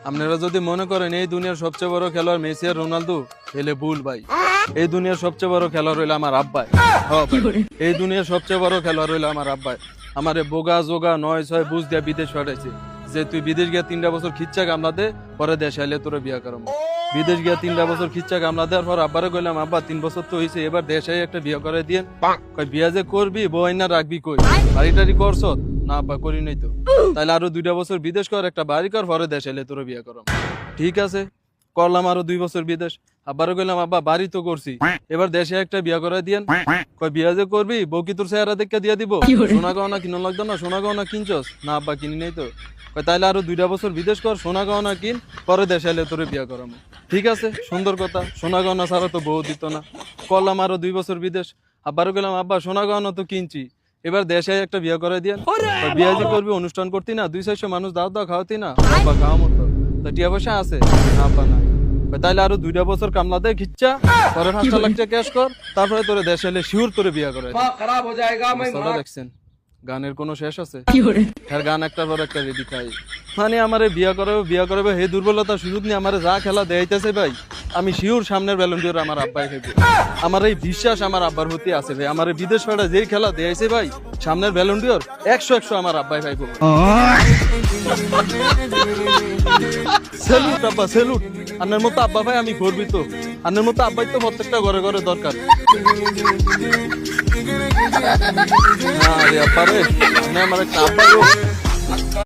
আপনারা যদি মনে করেন এই দুনিয়ার সবচেয়ে বড় খেলোয়াড় মেসি আর রোনালদো এলে ভুল ভাই। এই দুনিয়ার সবচেয়ে বড় খেলোয়াড় হইলো আমার আব্বাই। এই দুনিয়ার সবচেয়ে বড় খেলোয়াড় হইলো আমার আব্বাই। আমারে বোগা জোগা 9-6 বুঝ দিয়া বিদেশ পাঠাইছে যে তুই বিদেশ গিয়া 3টা বছর খিচ্চা কামলা দে, পরে দেশে আইলে তোর বিয়া করাবো। বিদেশ গিয়া 3টা বছর খিচ্চা কামলা দেওয়ার পর আব্বারে কইলাম আব্বা 3 বছর তো হয়েছে, এবার দেশে একটা বিয়া করে দিয়েন। কই বিয়া যে করবি বউ আইনা রাখবি কই, বাড়িটারি করছ? না আব্বা করি নাই তো। তাইলে আরো 2টা বছর বিদেশ কর, একটা বাড়ি কর, পরে দেশে এলে তোর বিয়া করাবো। ঠিক আছে, করলাম আরো 2 বছর বিদেশ। আব্বারে কইলাম আব্বা বাড়ি তো করছি, এবার দেশে একটা বিয়া করে দিয়েন। কই বিয়া যে করবি বউ কি তোর চেহারা দেখে দিয়া দিব? সোনা গহনা কিনো লাগতো না? সোনা গহনা কিনছস? না আব্বা কিনি নাই তো। কই তাইলে আরো 2টা বছর বিদেশ কর, সোনা গহনা কিন, পরে দেশে এলে তোরে বিয়া করাবো। ঠিক আছে, সুন্দর কথা, সোনা গহনা ছাড়া তো বউ দিত না। করলাম আরো 2 বছর বিদেশ। আব্বারে কইলাম আব্বা সোনা গহনা তো কিনছি, এবার দেশে একটা বিয়া করে দিয়েন। বিয়া যে করবি অনুষ্ঠান করতি না, 200-400 মানুষ দাওয়া খাওয়াতি না? আব্বা খাওয়া মতো তো টিয়া পয়সা আছে? না আব্বা না। তাইলে আরো 2টা বছর কামলা দে খিচ্চা, পরে 5 লাখ টাকা ক্যাশ কর, তারপরে তোরে দেশে এলে শিওর তোরে বিয়া করে। खराब हो जाएगा मैं দেখছেন গানের কোনো শেষ আছে? হ্যাঁ, গান একটার পর একটা রেডি খাই। মানে আমারে বিয়া করাবে হে দুর্বলতা সুযোগ নিয়ে আমারে যা খেলা দেখাইতেছে ভাই, আমি শিওর সামনের ব্যালন ডিওর আমার আব্বাই খাইবে। আমার এই বিশ্বাস আমার আব্বার হতে আছে ভাই। আমার বিদেশ পাড়া যেই খেলা দেখাইছে ভাই, সামনের ব্যালন ডিওর 100 আমার আব্বাই খাইবো। সেলুট আব্বা সেলুট, আপনার মতো আব্বা ভাই আমি গর্বিত। আপনার মতো আব্বাই তো প্রত্যেকটা ঘরে ঘরে দরকার। আরে আব্বা রে, আমার একটা আব্বা গো।